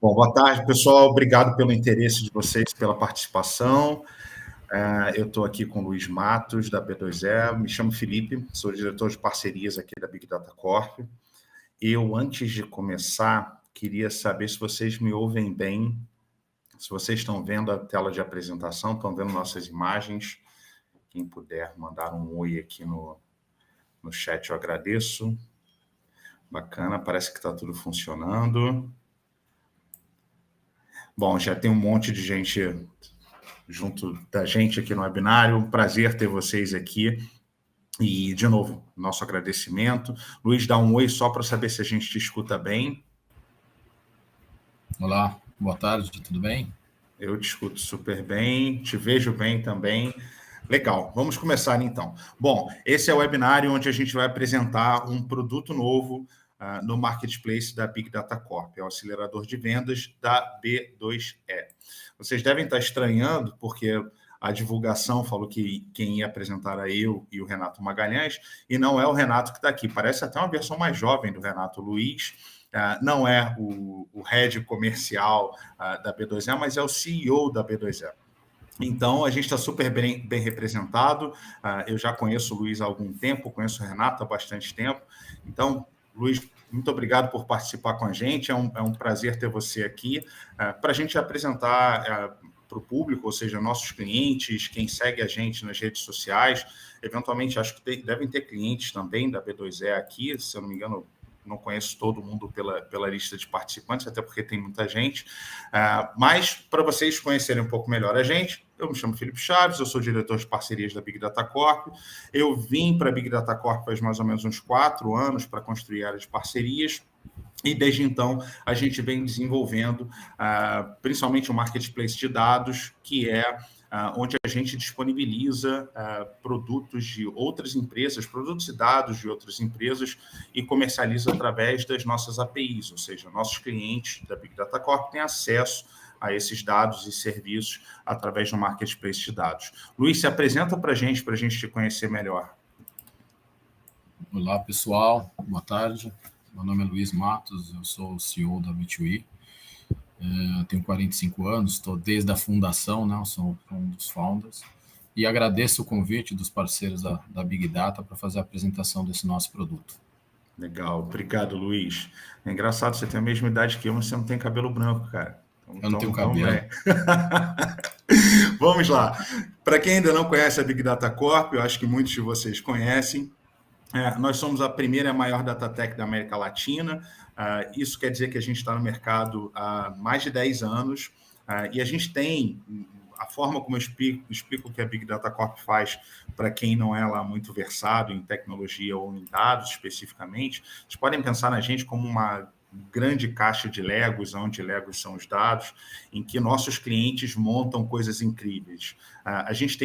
Bom, boa tarde, pessoal. Obrigado pelo interesse de vocês, pela participação. Eu estou aqui com o Luiz Matos, da B2E. Me chamo Felipe, sou diretor de parcerias aqui da Big Data Corp. Eu, antes de começar, queria saber se vocês me ouvem bem, se vocês estão vendo a tela de apresentação, estão vendo nossas imagens. Quem puder mandar um oi aqui no chat, eu agradeço. Bacana, parece que está tudo funcionando. Bom, já tem um monte de gente junto da gente aqui no webinário. Um prazer ter vocês aqui. E, de novo, nosso agradecimento. Luiz, dá um oi só para saber se a gente te escuta bem. Olá, boa tarde, tudo bem? Eu te escuto super bem, te vejo bem também. Legal, vamos começar então. Bom, esse é o webinário onde a gente vai apresentar um produto novo no Marketplace da Big Data Corp, é o acelerador de vendas da B2E. Vocês devem estar estranhando, porque a divulgação falou que quem ia apresentar era eu e o Renato Magalhães, e não é o Renato que está aqui. Parece até uma versão mais jovem do Renato, Luiz. Não é o head comercial da B2E, mas é o CEO da B2E. Então, a gente está super bem representado. Eu já conheço o Luiz há algum tempo, conheço o Renato há bastante tempo. Então, Luiz, muito obrigado por participar com a gente. É um prazer ter você aqui para a gente apresentar para o público, ou seja, nossos clientes, quem segue a gente nas redes sociais. Eventualmente, acho que devem ter clientes também da B2E aqui, se eu não me engano. Não conheço todo mundo pela lista de participantes, até porque tem muita gente. Mas, para vocês conhecerem um pouco melhor a gente, eu me chamo Felipe Chaves, eu sou diretor de parcerias da Big Data Corp. Eu vim para a Big Data Corp faz mais ou menos uns 4 anos para construir a área de parcerias. E, desde então, a gente vem desenvolvendo, principalmente o marketplace de dados, que é onde a gente disponibiliza produtos de outras empresas, produtos e dados de outras empresas, e comercializa através das nossas APIs, ou seja, nossos clientes da Big Data Corp têm acesso a esses dados e serviços através do marketplace de dados. Luiz, se apresenta para a gente te conhecer melhor. Olá, pessoal. Boa tarde. Meu nome é Luiz Matos, eu sou o CEO da B2E. Tenho 45 anos, estou desde a fundação, né? Sou um dos founders. E agradeço o convite dos parceiros da Big Data para fazer a apresentação desse nosso produto. Legal, obrigado, Luiz. É engraçado, você tem a mesma idade que eu, mas você não tem cabelo branco, cara. Eu não tenho cabelo. Vamos lá. Para quem ainda não conhece a Big Data Corp, eu acho que muitos de vocês conhecem. Nós somos a primeira e a maior data tech da América Latina. Isso quer dizer que a gente está no mercado há mais de 10 anos. E a gente tem a forma como eu explico o que a Big Data Corp faz para quem não é lá muito versado em tecnologia ou em dados especificamente. Vocês podem pensar na gente como uma grande caixa de Legos, onde Legos são os dados, em que nossos clientes montam coisas incríveis. A gente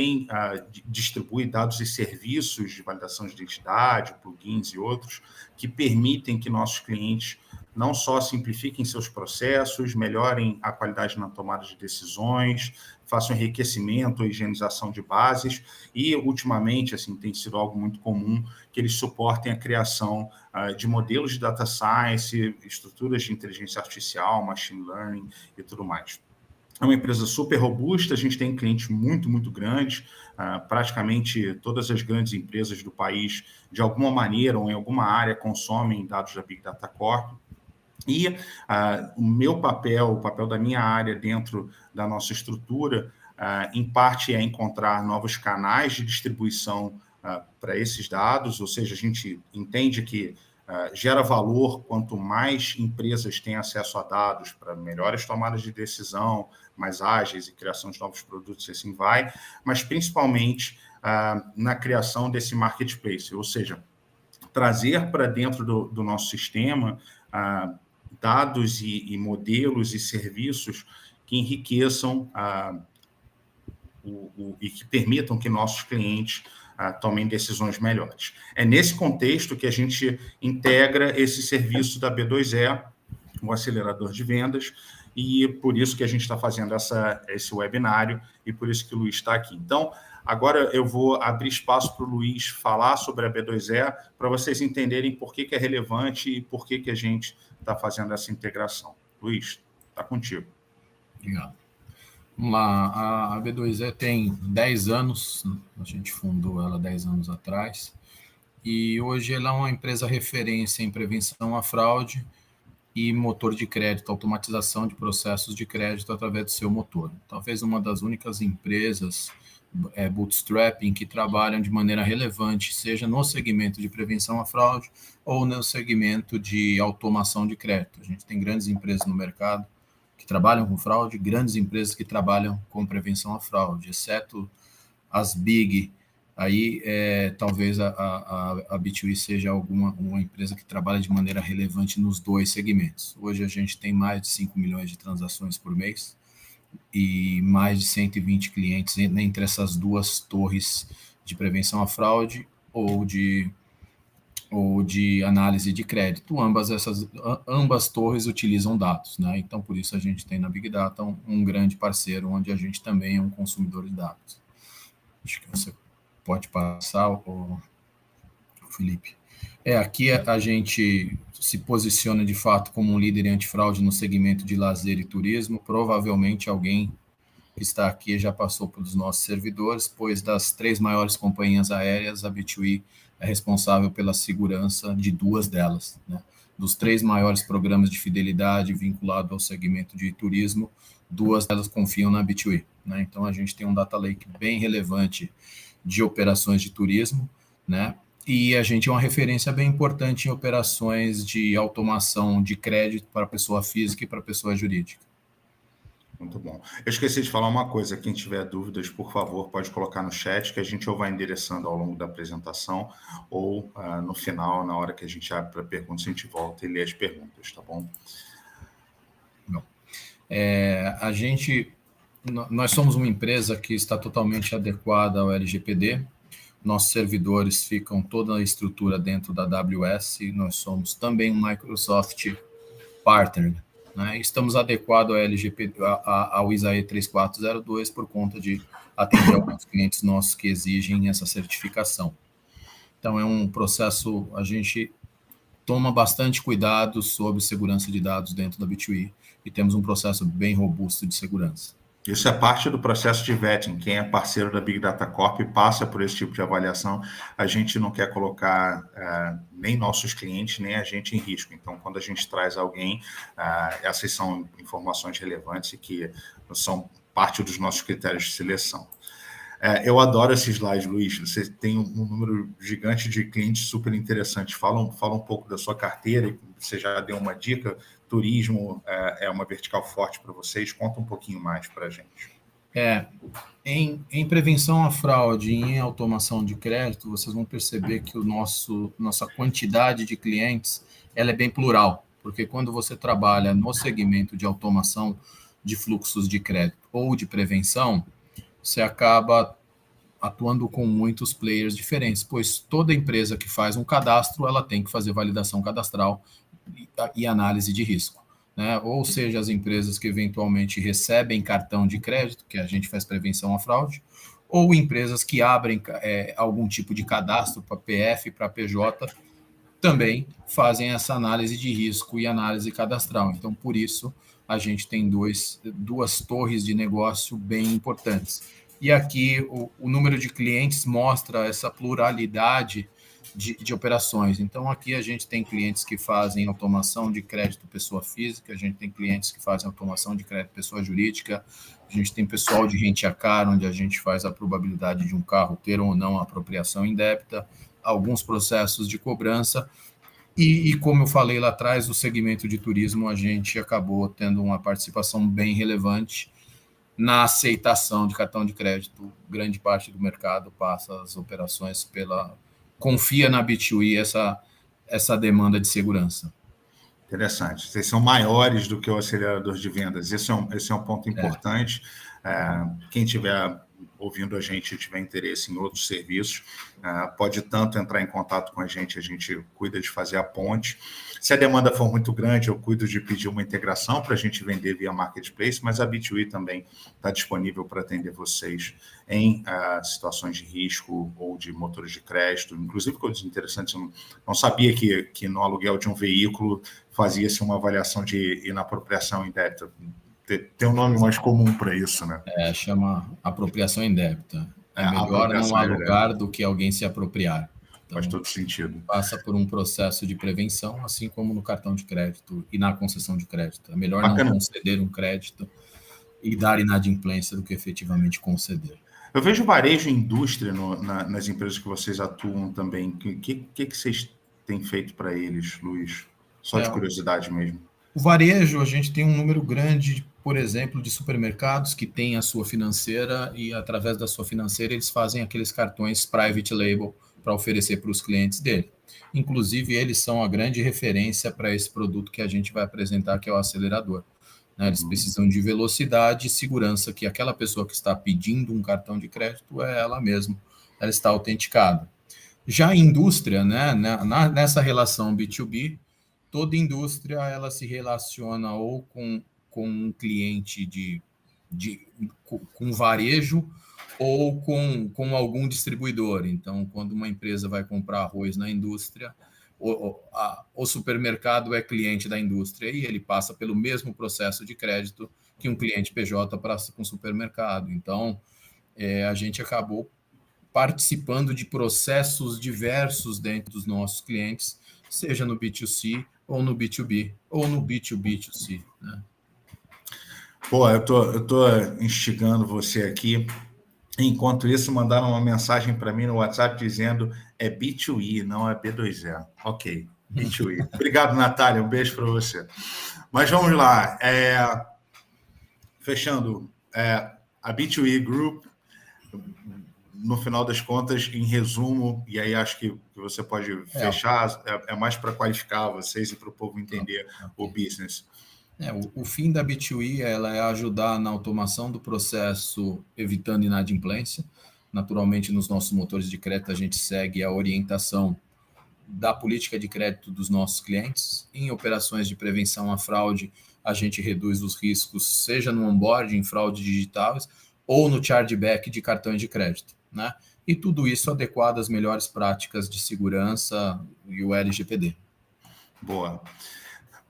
distribui dados e serviços de validação de identidade, plugins e outros, que permitem que nossos clientes não só simplifiquem seus processos, melhorem a qualidade na tomada de decisões, façam enriquecimento ou higienização de bases e, ultimamente, assim, tem sido algo muito comum que eles suportem a criação de modelos de data science, estruturas de inteligência artificial, machine learning e tudo mais. É uma empresa super robusta, a gente tem clientes muito, muito grandes, praticamente todas as grandes empresas do país, de alguma maneira ou em alguma área, consomem dados da Big Data Corp. E o meu papel, o papel da minha área dentro da nossa estrutura, em parte é encontrar novos canais de distribuição para esses dados, ou seja, a gente entende que gera valor quanto mais empresas têm acesso a dados para melhores tomadas de decisão, mais ágeis e criação de novos produtos, e assim vai, mas principalmente na criação desse marketplace, ou seja, trazer para dentro do nosso sistema dados e modelos e serviços que enriqueçam e que permitam que nossos clientes tomem decisões melhores. É nesse contexto que a gente integra esse serviço da B2E, o acelerador de vendas, e por isso que a gente está fazendo esse webinário e por isso que o Luiz está aqui. Então, agora eu vou abrir espaço para o Luiz falar sobre a B2E, para vocês entenderem por que é relevante e por que a gente está fazendo essa integração. Luiz. Está contigo. Obrigado. Vamos lá, a B2E tem 10 anos, a gente fundou ela 10 anos atrás, e hoje ela é uma empresa referência em prevenção à fraude e motor de crédito, automatização de processos de crédito através do seu motor. Talvez uma das únicas empresas bootstrapping que trabalham de maneira relevante, seja no segmento de prevenção à fraude ou no segmento de automação de crédito. A gente tem grandes empresas no mercado que trabalham com fraude, grandes empresas que trabalham com prevenção à fraude, exceto as big. Aí, talvez a B2E seja uma empresa que trabalha de maneira relevante nos dois segmentos. Hoje a gente tem mais de 5 milhões de transações por mês e mais de 120 clientes entre essas duas torres de prevenção à fraude ou de análise de crédito. Ambas torres utilizam dados, né? Então, por isso a gente tem na Big Data um grande parceiro, onde a gente também é um consumidor de dados. Acho que você pode passar, Felipe. Aqui a gente se posiciona de fato como um líder em antifraude no segmento de lazer e turismo. Provavelmente alguém que está aqui já passou pelos nossos servidores, pois das 3 maiores companhias aéreas, a B2E é responsável pela segurança de 2 delas, né? Dos 3 maiores programas de fidelidade vinculados ao segmento de turismo, 2 delas confiam na B2E, né? Então a gente tem um data lake bem relevante de operações de turismo, né? E a gente é uma referência bem importante em operações de automação de crédito para pessoa física e para pessoa jurídica. Muito bom. Eu esqueci de falar uma coisa. Quem tiver dúvidas, por favor, pode colocar no chat, que a gente ou vai endereçando ao longo da apresentação, ou no final, na hora que a gente abre para perguntas, a gente volta e lê as perguntas, tá bom? Bom, nós somos uma empresa que está totalmente adequada ao LGPD. Nossos servidores ficam toda a estrutura dentro da AWS. Nós somos também um Microsoft Partner, né? Estamos adequados ao LGPD, ao ISAE 3402, por conta de atender alguns clientes nossos que exigem essa certificação. Então, é um processo, a gente toma bastante cuidado sobre segurança de dados dentro da B2E e temos um processo bem robusto de segurança. Isso é parte do processo de vetting. Quem é parceiro da Big Data Corp passa por esse tipo de avaliação. A gente não quer colocar nem nossos clientes, nem a gente em risco. Então, quando a gente traz alguém, essas são informações relevantes e que são parte dos nossos critérios de seleção. Eu adoro esse slide, Luiz. Você tem um número gigante de clientes super interessantes. Fala um pouco da sua carteira. Você já deu uma dica. Turismo é uma vertical forte para vocês. Conta um pouquinho mais para a gente. Em prevenção à fraude e em automação de crédito, vocês vão perceber que nossa quantidade de clientes ela é bem plural, porque quando você trabalha no segmento de automação de fluxos de crédito ou de prevenção, você acaba atuando com muitos players diferentes, pois toda empresa que faz um cadastro, ela tem que fazer validação cadastral e análise de risco, né? Ou seja, as empresas que eventualmente recebem cartão de crédito, que a gente faz prevenção à fraude, ou empresas que abrem algum tipo de cadastro para PF, para PJ, também fazem essa análise de risco e análise cadastral. Então, por isso, a gente tem duas torres de negócio bem importantes. E aqui o número de clientes mostra essa pluralidade de operações. Então, aqui a gente tem clientes que fazem automação de crédito pessoa física, a gente tem clientes que fazem automação de crédito pessoa jurídica, a gente tem pessoal de rent a car, onde a gente faz a probabilidade de um carro ter ou não apropriação indébita, alguns processos de cobrança. E como eu falei lá atrás, o segmento de turismo, a gente acabou tendo uma participação bem relevante na aceitação de cartão de crédito. Grande parte do mercado passa as operações confia na B2E essa demanda de segurança. Interessante. Vocês são maiores do que o acelerador de vendas. Esse é um ponto importante. Quem estiver ouvindo a gente e tiver interesse em outros serviços, pode tanto entrar em contato com a gente cuida de fazer a ponte. Se a demanda for muito grande, eu cuido de pedir uma integração para a gente vender via Marketplace, mas a B2E também está disponível para atender vocês em situações de risco ou de motores de crédito. Inclusive, coisas interessantes, eu não sabia que no aluguel de um veículo fazia-se uma avaliação de inapropriação indébita. Tem um nome mais comum para isso, né? Chama apropriação indébita. É melhor não alugar do que alguém se apropriar. Então, faz todo sentido. Passa por um processo de prevenção, assim como no cartão de crédito e na concessão de crédito. É melhor não conceder um crédito e dar inadimplência do que efetivamente conceder. Eu vejo varejo e indústria nas empresas que vocês atuam também. O que vocês têm feito para eles, Luiz? Só de curiosidade mesmo. O varejo, a gente tem um número grande, por exemplo, de supermercados que têm a sua financeira e, através da sua financeira, eles fazem aqueles cartões private label para oferecer para os clientes dele. Inclusive, eles são a grande referência para esse produto que a gente vai apresentar, que é o acelerador. Eles precisam de velocidade e segurança, que aquela pessoa que está pedindo um cartão de crédito é ela mesma, ela está autenticada. Já a indústria, nessa relação B2B, toda indústria ela se relaciona ou com um cliente com varejo ou com algum distribuidor. Então, quando uma empresa vai comprar arroz na indústria, o supermercado é cliente da indústria e ele passa pelo mesmo processo de crédito que um cliente PJ passa com o supermercado. Então, a gente acabou participando de processos diversos dentro dos nossos clientes, seja no B2C ou no B2B, ou no B2B2C, né? Pô, eu tô instigando você aqui. Enquanto isso, mandaram uma mensagem para mim no WhatsApp dizendo é B2E, não é B2E. Ok, B2E. Obrigado, Natália. Um beijo para você. Mas vamos lá. Fechando, a B2E Group, no final das contas, em resumo, e aí acho que você pode fechar, é mais para qualificar vocês e para o povo entender o business. O fim da B2E ela é ajudar na automação do processo, evitando inadimplência. Naturalmente, nos nossos motores de crédito, a gente segue a orientação da política de crédito dos nossos clientes. Em operações de prevenção à fraude, a gente reduz os riscos, seja no onboarding, fraude digitais, ou no chargeback de cartões de crédito, né? E tudo isso adequado às melhores práticas de segurança e o LGPD. Boa.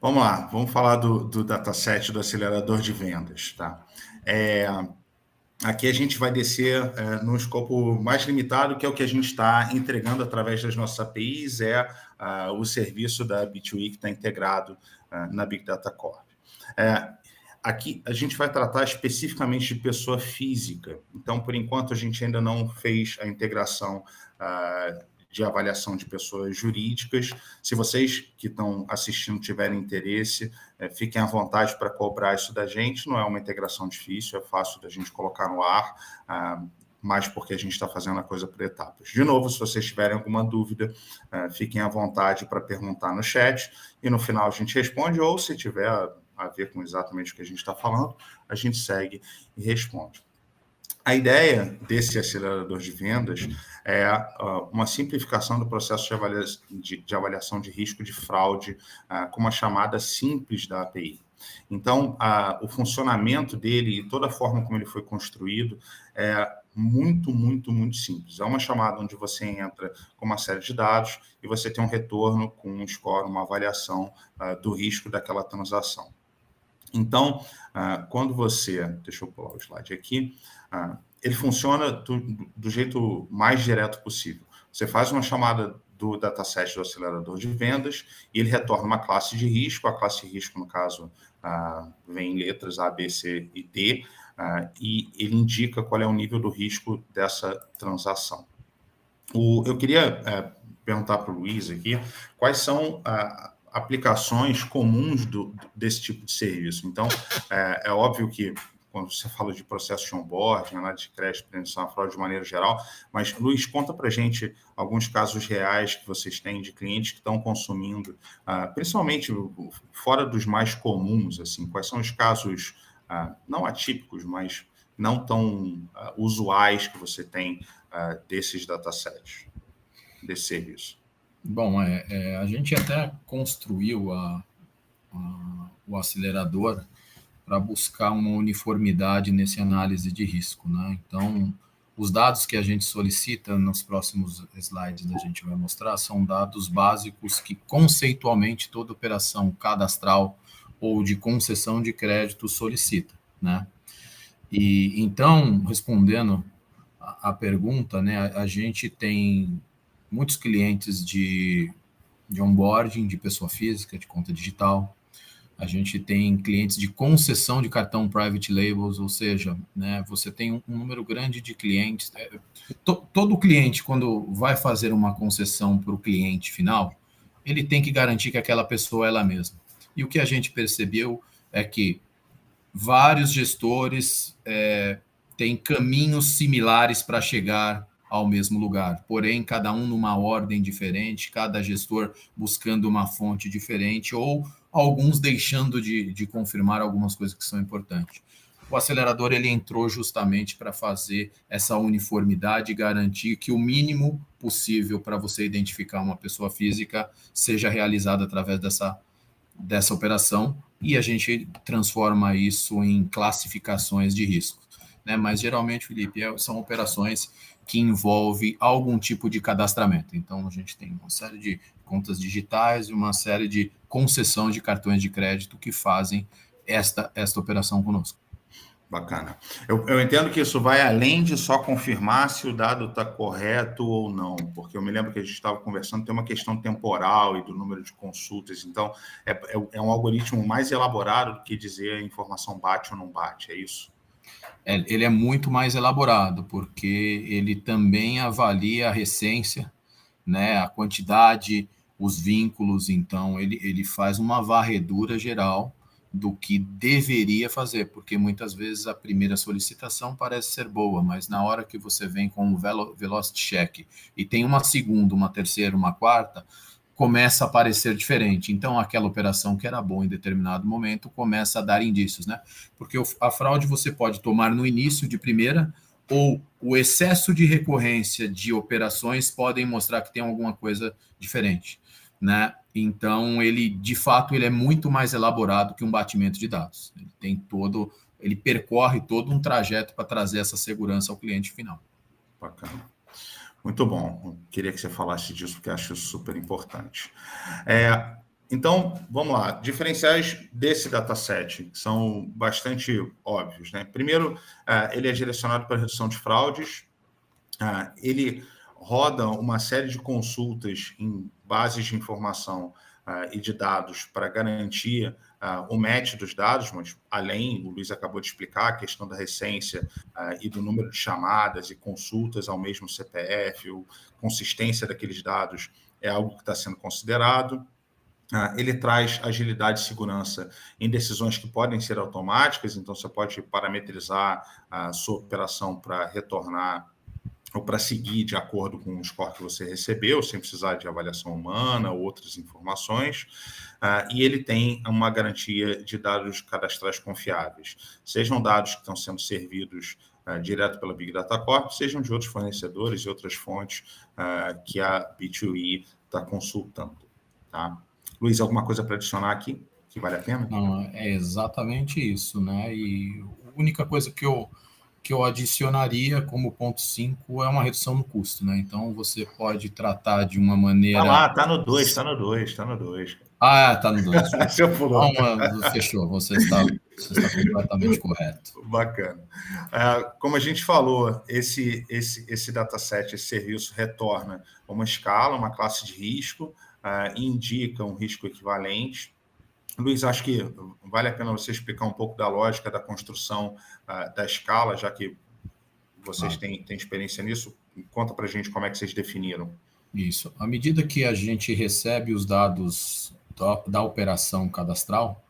Vamos lá, vamos falar do dataset do acelerador de vendas, tá? Aqui a gente vai descer num escopo mais limitado, que é o que a gente está entregando através das nossas APIs, o serviço da B2E que está integrado na Big Data Corp. Aqui a gente vai tratar especificamente de pessoa física. Então, por enquanto, a gente ainda não fez a integração de avaliação de pessoas jurídicas. Se vocês que estão assistindo tiverem interesse, fiquem à vontade para cobrar isso da gente. Não é uma integração difícil, é fácil da gente colocar no ar, mas porque a gente está fazendo a coisa por etapas. De novo, se vocês tiverem alguma dúvida, fiquem à vontade para perguntar no chat e no final a gente responde, ou se tiver a ver com exatamente o que a gente está falando, a gente segue e responde. A ideia desse acelerador de vendas é uma simplificação do processo de avaliação de risco de fraude com uma chamada simples da API. Então, o funcionamento dele e toda a forma como ele foi construído é muito, muito, muito simples. É uma chamada onde você entra com uma série de dados e você tem um retorno com um score, uma avaliação do risco daquela transação. Então, quando você... Deixa eu pular o slide aqui. Ele funciona do jeito mais direto possível. Você faz uma chamada do dataset do acelerador de vendas e ele retorna uma classe de risco. A classe de risco, no caso, vem em letras A, B, C e D, e ele indica qual é o nível do risco dessa transação. Eu queria perguntar para o Luiz aqui quais são aplicações comuns desse tipo de serviço. Então, é óbvio que quando você fala de processo de onboarding, análise de crédito, prevenção à fraude de maneira geral, mas, Luiz, conta para a gente alguns casos reais que vocês têm de clientes que estão consumindo, principalmente fora dos mais comuns, assim, quais são os casos, não atípicos, mas não tão usuais que você tem desses datasets, desse serviço? Bom, a gente até construiu o acelerador para buscar uma uniformidade nessa análise de risco, né? Então, os dados que a gente solicita nos próximos slides a gente vai mostrar são dados básicos que conceitualmente toda operação cadastral ou de concessão de crédito solicita, né? E então, respondendo a pergunta, né, a gente tem muitos clientes de onboarding de pessoa física, de conta digital. A gente tem clientes de concessão de cartão private labels, ou seja, né, você tem um número grande de clientes. Todo cliente, quando vai fazer uma concessão para o cliente final, ele tem que garantir que aquela pessoa é ela mesma. E o que a gente percebeu é que vários gestores têm caminhos similares para chegar ao mesmo lugar, porém, cada um numa ordem diferente, cada gestor buscando uma fonte diferente, ou alguns deixando de confirmar algumas coisas que são importantes. O acelerador ele entrou justamente para fazer essa uniformidade e garantir que o mínimo possível para você identificar uma pessoa física seja realizado através dessa operação, e a gente transforma isso em classificações de risco, né? Mas geralmente, Felipe, são operações que envolvem algum tipo de cadastramento. Então, a gente tem uma série de contas digitais e uma série de concessão de cartões de crédito que fazem esta operação conosco. Bacana. Eu entendo que isso vai além de só confirmar se o dado está correto ou não, porque eu me lembro que a gente estava conversando, tem uma questão temporal e do número de consultas, então é um algoritmo mais elaborado do que dizer a informação bate ou não bate, é isso? Ele é muito mais elaborado, porque ele também avalia a recência, né, a quantidade, os vínculos, então ele faz uma varredura geral do que deveria fazer, porque muitas vezes a primeira solicitação parece ser boa, mas na hora que você vem com um velocity check e tem uma segunda, uma terceira, uma quarta, começa a parecer diferente. Então, aquela operação que era boa em determinado momento começa a dar indícios, né? Porque a fraude você pode tomar no início de primeira, ou o excesso de recorrência de operações podem mostrar que tem alguma coisa diferente, né? Então, de fato, ele é muito mais elaborado que um batimento de dados. Ele percorre todo um trajeto para trazer essa segurança ao cliente final. Bacana. Muito bom. Eu queria que você falasse disso, porque acho isso super importante. Então, vamos lá. Diferenciais desse dataset que são bastante óbvios, né? Primeiro, ele é direcionado para a redução de fraudes. Ele roda uma série de consultas em bases de informação e de dados para garantir o match dos dados, mas além, o Luiz acabou de explicar, a questão da recência e do número de chamadas e consultas ao mesmo CPF, a consistência daqueles dados é algo que está sendo considerado. Ele traz agilidade e segurança em decisões que podem ser automáticas, então você pode parametrizar a sua operação para retornar ou para seguir de acordo com o score que você recebeu, sem precisar de avaliação humana ou outras informações. E ele tem uma garantia de dados cadastrais confiáveis, sejam dados que estão sendo servidos direto pela Big Data Corp, sejam de outros fornecedores e outras fontes que a B2E está consultando. Tá? Luiz, alguma coisa para adicionar aqui que vale a pena? Não, é exatamente isso, né? E a única coisa que eu adicionaria como ponto 5 é uma redução no custo, né? Então, você pode tratar de uma maneira... Tá no 2, tá no 2. Tá no 2. Você pulou. Fechou, você está completamente correto. Bacana. Como a gente falou, esse dataset, esse serviço retorna uma escala, uma classe de risco, e indica um risco equivalente. Luiz, acho que vale a pena você explicar um pouco da lógica da construção da escala, já que vocês têm experiência nisso. Conta para a gente como é que vocês definiram. Isso. À medida que a gente recebe os dados da operação cadastral,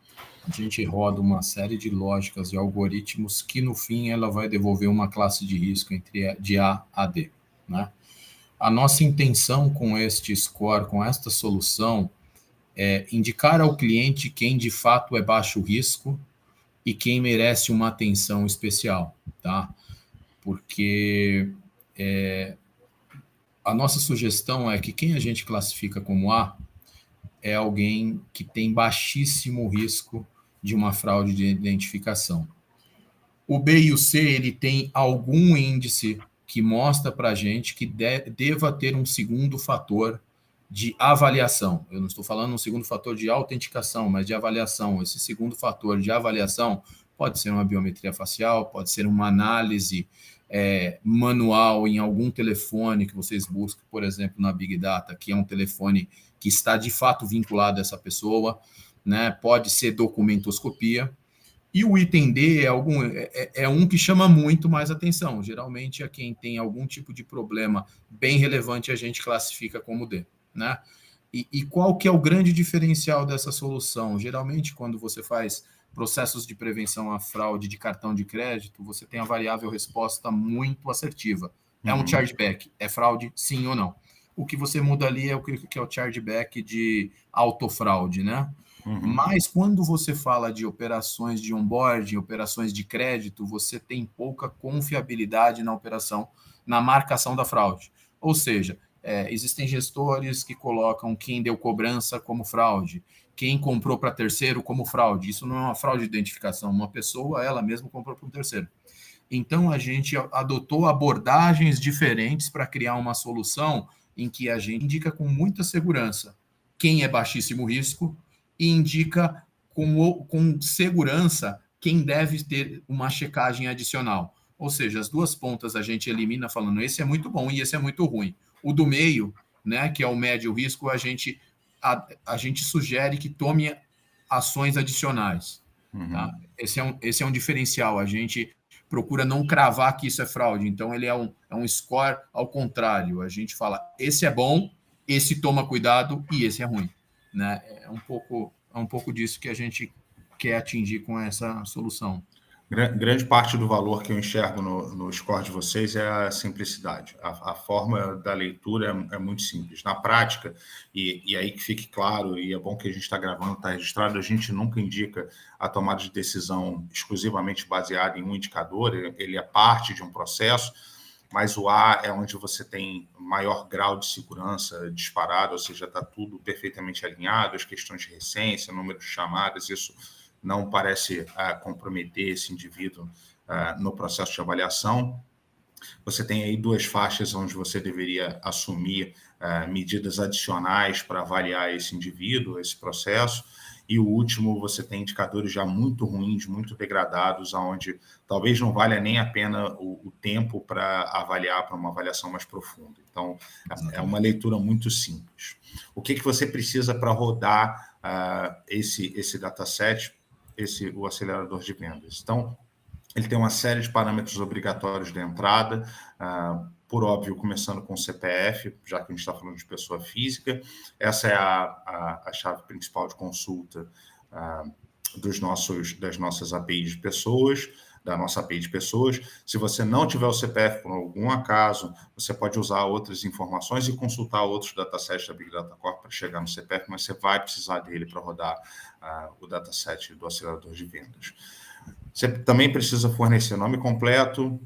a gente roda uma série de lógicas e algoritmos que, no fim, ela vai devolver uma classe de risco de A a D, né? A nossa intenção com este score, com esta solução, é indicar ao cliente quem de fato é baixo risco e quem merece uma atenção especial, tá? Porque a nossa sugestão é que quem a gente classifica como A é alguém que tem baixíssimo risco de uma fraude de identificação. O B e o C, ele tem algum índice que mostra para a gente que deva ter um segundo fator de avaliação. Eu não estou falando um segundo fator de autenticação, mas de avaliação. Esse segundo fator de avaliação pode ser uma biometria facial, pode ser uma análise manual em algum telefone que vocês buscam, por exemplo, na Big Data, que é um telefone que está de fato vinculado a essa pessoa, né? Pode ser documentoscopia. E o item D é um que chama muito mais atenção. Geralmente, a quem tem algum tipo de problema bem relevante, a gente classifica como D, né? E qual que é o grande diferencial dessa solução? Geralmente, quando você faz processos de prevenção à fraude de cartão de crédito, você tem a variável resposta muito assertiva. É um chargeback, é fraude, sim ou não. O que você muda ali é o que é o chargeback de autofraude, né? Mas quando você fala de operações de onboarding, operações de crédito, você tem pouca confiabilidade na operação, na marcação da fraude. Ou seja, existem gestores que colocam quem deu cobrança como fraude, quem comprou para terceiro como fraude. Isso não é uma fraude de identificação, uma pessoa, ela mesma comprou para um terceiro. Então, a gente adotou abordagens diferentes para criar uma solução em que a gente indica com muita segurança quem é baixíssimo risco e indica com segurança quem deve ter uma checagem adicional. Ou seja, as duas pontas a gente elimina falando esse é muito bom e esse é muito ruim. O do meio, né, que é o médio risco, a gente sugere que tome ações adicionais. Tá? Esse é um diferencial. A gente procura não cravar que isso é fraude. Então, ele é um score ao contrário. A gente fala, esse é bom, esse toma cuidado e esse é ruim. Né? É um pouco disso que a gente quer atingir com essa solução. Grande parte do valor que eu enxergo no score de vocês é a simplicidade. A forma da leitura é muito simples. Na prática, e aí que fique claro, e é bom que a gente está gravando, está registrado, a gente nunca indica a tomada de decisão exclusivamente baseada em um indicador, ele é parte de um processo, mas o A é onde você tem maior grau de segurança disparado, ou seja, está tudo perfeitamente alinhado, as questões de recência, número de chamadas, isso não parece comprometer esse indivíduo no processo de avaliação. Você tem aí duas faixas onde você deveria assumir medidas adicionais para avaliar esse indivíduo, esse processo. E o último, você tem indicadores já muito ruins, muito degradados, onde talvez não valha nem a pena o tempo para avaliar, para uma avaliação mais profunda. Então, é uma leitura muito simples. O que você precisa para rodar esse dataset? O acelerador de vendas. Então, ele tem uma série de parâmetros obrigatórios de entrada, por óbvio, começando com o CPF, já que a gente está falando de pessoa física. Essa é a chave principal de consulta das nossas APIs de pessoas, da nossa API de pessoas. Se você não tiver o CPF por algum acaso, você pode usar outras informações e consultar outros datasets da Big Data Corp para chegar no CPF, mas você vai precisar dele para rodar o dataset do acelerador de vendas. Você também precisa fornecer nome completo,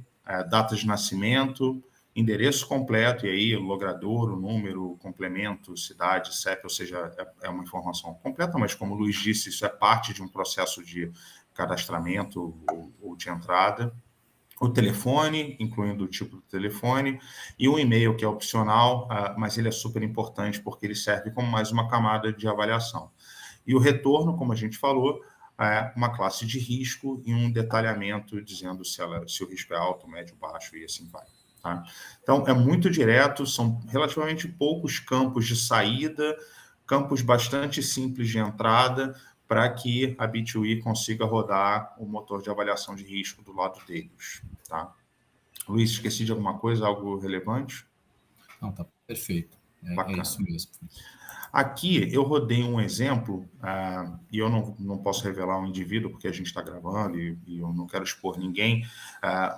data de nascimento, endereço completo, e aí o logrador, o número, o complemento, cidade, CEP, ou seja, é uma informação completa, mas como o Luiz disse, isso é parte de um processo de cadastramento ou de entrada. O telefone, incluindo o tipo do telefone, e um e-mail que é opcional, mas ele é super importante porque ele serve como mais uma camada de avaliação. E o retorno, como a gente falou, é uma classe de risco e um detalhamento dizendo se o risco é alto, médio, baixo e assim vai. Tá? Então, é muito direto, são relativamente poucos campos de saída, campos bastante simples de entrada, para que a B2E consiga rodar o motor de avaliação de risco do lado deles. Tá? Luiz, esqueci de alguma coisa, algo relevante? Não, tá perfeito. É isso mesmo. Aqui eu rodei um exemplo, e eu não posso revelar um indivíduo, porque a gente está gravando e eu não quero expor ninguém,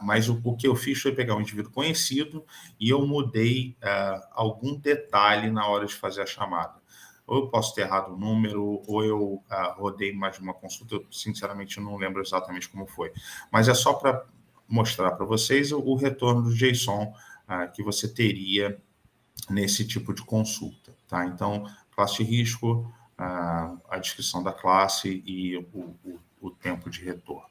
mas o que eu fiz foi pegar um indivíduo conhecido e eu mudei algum detalhe na hora de fazer a chamada. ou eu posso ter errado o número, ou eu rodei mais de uma consulta, eu sinceramente não lembro exatamente como foi. Mas é só para mostrar para vocês o retorno do JSON que você teria nesse tipo de consulta. Tá? Então, classe de risco, a descrição da classe e o tempo de retorno.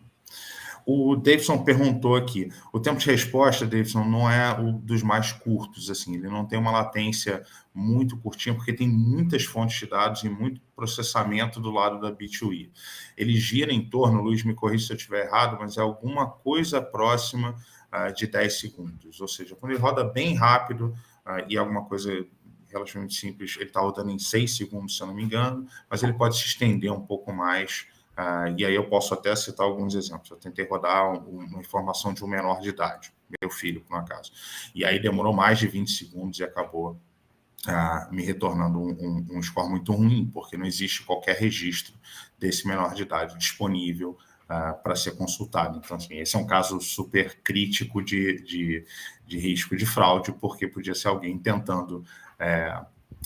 O Davidson perguntou aqui, o tempo de resposta, Davidson, não é o dos mais curtos, assim, ele não tem uma latência muito curtinha, porque tem muitas fontes de dados e muito processamento do lado da B2E. Ele gira em torno, Luiz, me corrija se eu estiver errado, mas é alguma coisa próxima de 10 segundos, ou seja, quando ele roda bem rápido e alguma coisa relativamente simples, ele está rodando em 6 segundos, se eu não me engano, mas ele pode se estender um pouco mais. E aí eu posso até citar alguns exemplos. Eu tentei rodar uma informação de um menor de idade, meu filho, por um acaso. E aí demorou mais de 20 segundos e acabou me retornando um score muito ruim, porque não existe qualquer registro desse menor de idade disponível para ser consultado. Então, assim, esse é um caso super crítico de risco de fraude, porque podia ser alguém tentando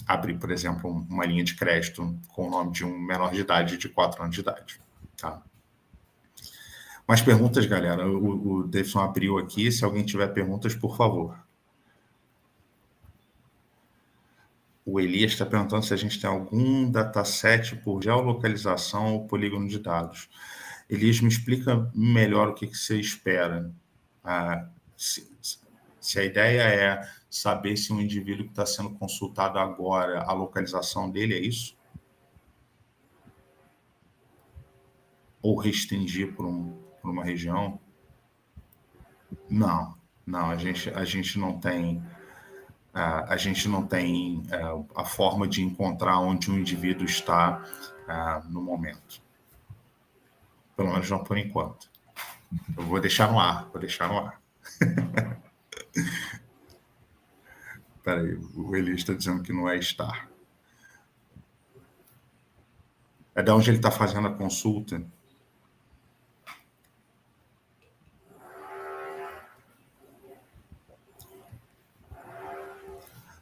abrir, por exemplo, uma linha de crédito com o nome de um menor de idade de 4 anos de idade. Tá? Mais perguntas, galera? O Davidson abriu aqui. Se alguém tiver perguntas, por favor. O Elias está perguntando se a gente tem algum dataset por geolocalização ou polígono de dados. Elias, me explica melhor o que você espera. Se a ideia é saber se um indivíduo que está sendo consultado agora, a localização dele, é isso? Ou restringir por uma região? Não, a gente não tem a forma de encontrar onde um indivíduo está no momento. Pelo menos não por enquanto. Eu vou deixar no ar. Espera aí, o Elias está dizendo que não é estar. É de onde ele está fazendo a consulta.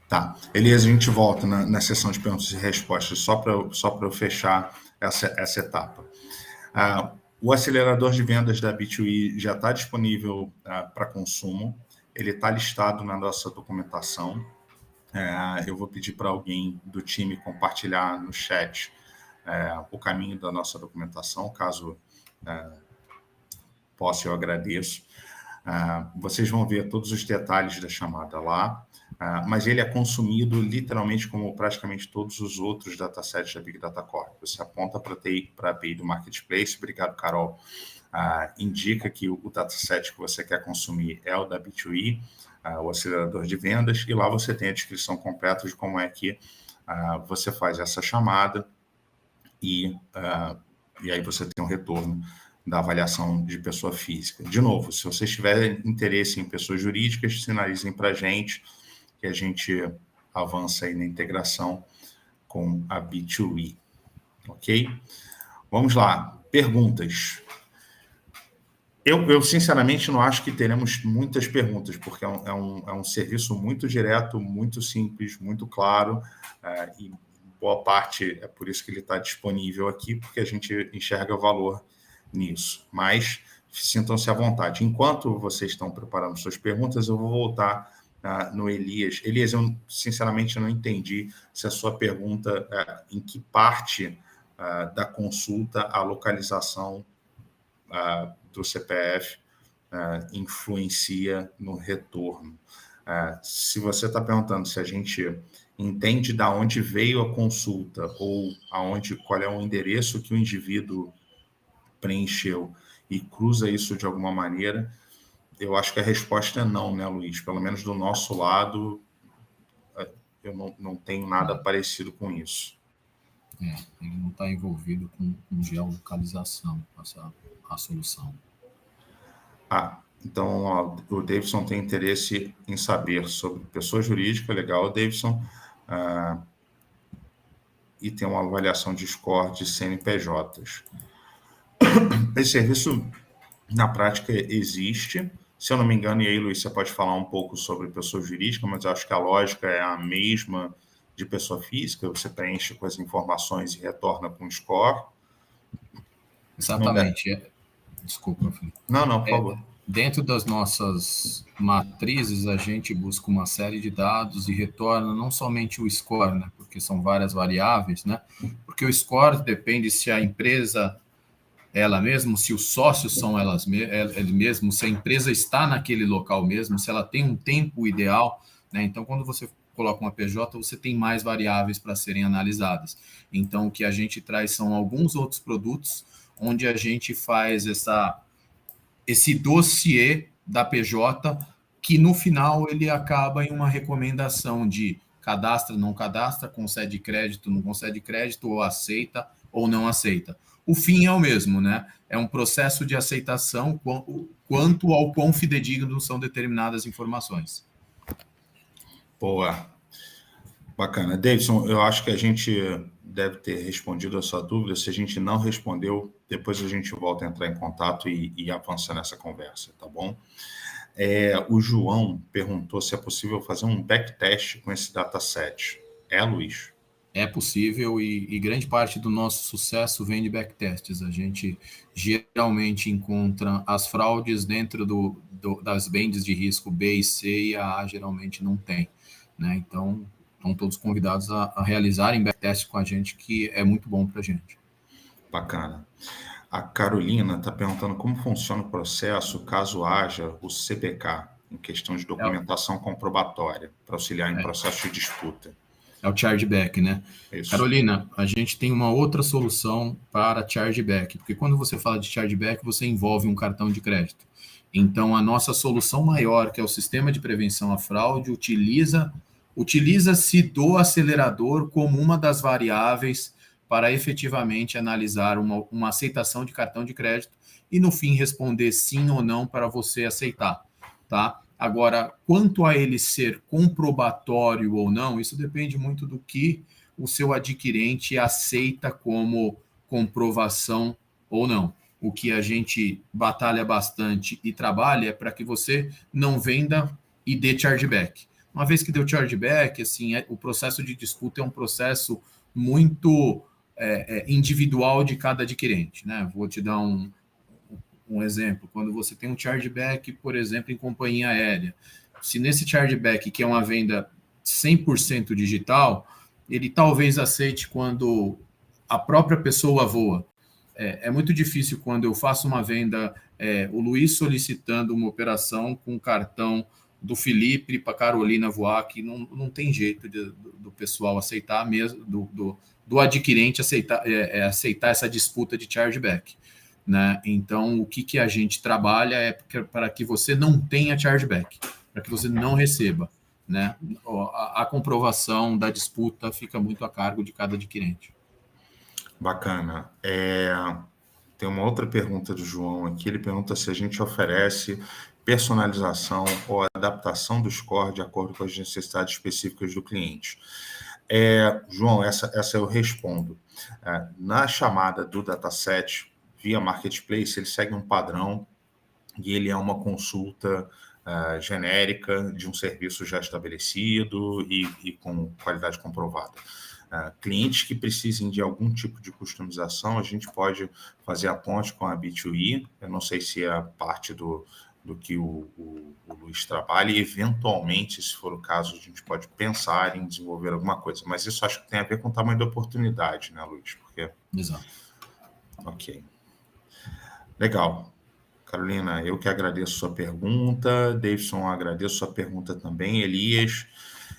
Tá, Elias, a gente volta na sessão de perguntas e respostas, só para eu fechar essa etapa. O acelerador de vendas da B2E já está disponível para consumo, ele está listado na nossa documentação. Eu vou pedir para alguém do time compartilhar no chat o caminho da nossa documentação, caso possa, eu agradeço. Vocês vão ver todos os detalhes da chamada lá, mas ele é consumido literalmente como praticamente todos os outros datasets da Big Data Corp. Você aponta para a API do Marketplace, obrigado, Carol, indica que o dataset que você quer consumir é o da B2E, o acelerador de vendas, e lá você tem a descrição completa de como é que você faz essa chamada e aí você tem um retorno da avaliação de pessoa física. De novo, se vocês tiverem interesse em pessoas jurídicas, sinalizem para a gente, que a gente avança aí na integração com a B2E. Ok? Vamos lá. Perguntas. Eu sinceramente não acho que teremos muitas perguntas, porque é um serviço muito direto, muito simples, muito claro, e boa parte é por isso que ele está disponível aqui, porque a gente enxerga valor nisso. Mas sintam-se à vontade. Enquanto vocês estão preparando suas perguntas, eu vou voltar no Elias. Elias, eu sinceramente não entendi se a sua pergunta em que parte da consulta a localização do CPF influencia no retorno. Se você está perguntando se a gente entende de onde veio a consulta ou qual é o endereço que o indivíduo preencheu e cruza isso de alguma maneira, eu acho que a resposta é não, né, Luiz? Pelo menos do nosso lado, eu não tenho nada parecido com isso. Ele não está envolvido com geolocalização, a solução. Então, o Davidson tem interesse em saber sobre pessoa jurídica, legal, Davidson, e tem uma avaliação de score de CNPJs. Esse serviço, na prática, existe. Se eu não me engano, e aí, Luiz, você pode falar um pouco sobre pessoa jurídica, mas eu acho que a lógica é a mesma de pessoa física, você preenche com as informações e retorna com o score. Exatamente. Desculpa, Felipe. Não, por favor. Dentro das nossas matrizes, a gente busca uma série de dados e retorna não somente o score, né, porque são várias variáveis, né, porque o score depende se a empresa, ela mesma, se os sócios são eles mesmos, se a empresa está naquele local mesmo, se ela tem um tempo ideal, né, então quando você coloca uma PJ, você tem mais variáveis para serem analisadas. Então, o que a gente traz são alguns outros produtos onde a gente faz esse dossiê da PJ, que no final ele acaba em uma recomendação de cadastra, não cadastra, concede crédito, não concede crédito, ou aceita ou não aceita. O fim é o mesmo, né? É um processo de aceitação quanto ao quão fidedigno são determinadas informações. Boa. Bacana. Davidson, eu acho que a gente deve ter respondido a sua dúvida. Se a gente não respondeu, depois a gente volta a entrar em contato e avançar nessa conversa, tá bom? O João perguntou se é possível fazer um backtest com esse dataset. Luiz? É possível e grande parte do nosso sucesso vem de backtests. A gente geralmente encontra as fraudes dentro das bands de risco B e C, e a A geralmente não tem, né? Então, estão todos convidados a realizarem backtest com a gente, que é muito bom para a gente. Bacana. A Carolina está perguntando como funciona o processo caso haja o CPK, em questão de documentação comprobatória, para auxiliar em processo de disputa. É o chargeback, né? Isso. Carolina, a gente tem uma outra solução para chargeback, porque quando você fala de chargeback, você envolve um cartão de crédito. Então, a nossa solução maior, que é o Sistema de Prevenção à Fraude, utiliza-se do acelerador como uma das variáveis para efetivamente analisar uma aceitação de cartão de crédito e, no fim, responder sim ou não para você aceitar, tá? Agora, quanto a ele ser comprobatório ou não, isso depende muito do que o seu adquirente aceita como comprovação ou não. O que a gente batalha bastante e trabalha é para que você não venda e dê chargeback. Uma vez que deu chargeback, assim, o processo de disputa é um processo muito individual de cada adquirente, né? Vou te dar um exemplo. Quando você tem um chargeback, por exemplo, em companhia aérea, se nesse chargeback, que é uma venda 100% digital, ele talvez aceite quando a própria pessoa voa. É muito difícil quando eu faço uma venda, o Luiz solicitando uma operação com cartão do Felipe para Carolina voar, que não tem jeito do pessoal aceitar mesmo, do adquirente aceitar essa disputa de chargeback, né? Então, o que a gente trabalha é para que você não tenha chargeback, para que você não receba, né? A comprovação da disputa fica muito a cargo de cada adquirente. Bacana. Tem uma outra pergunta do João aqui. Ele pergunta se a gente oferece personalização ou adaptação do score de acordo com as necessidades específicas do cliente. João, essa eu respondo. Na chamada do dataset via Marketplace, ele segue um padrão e ele é uma consulta genérica de um serviço já estabelecido e com qualidade comprovada. Clientes que precisem de algum tipo de customização, a gente pode fazer a ponte com a B2E. Eu não sei se é parte do que o Luiz trabalha, e eventualmente, se for o caso, a gente pode pensar em desenvolver alguma coisa. Mas isso acho que tem a ver com o tamanho da oportunidade, né, Luiz? Exato. Ok. Legal. Carolina, eu que agradeço sua pergunta. Davidson, agradeço sua pergunta também. Elias,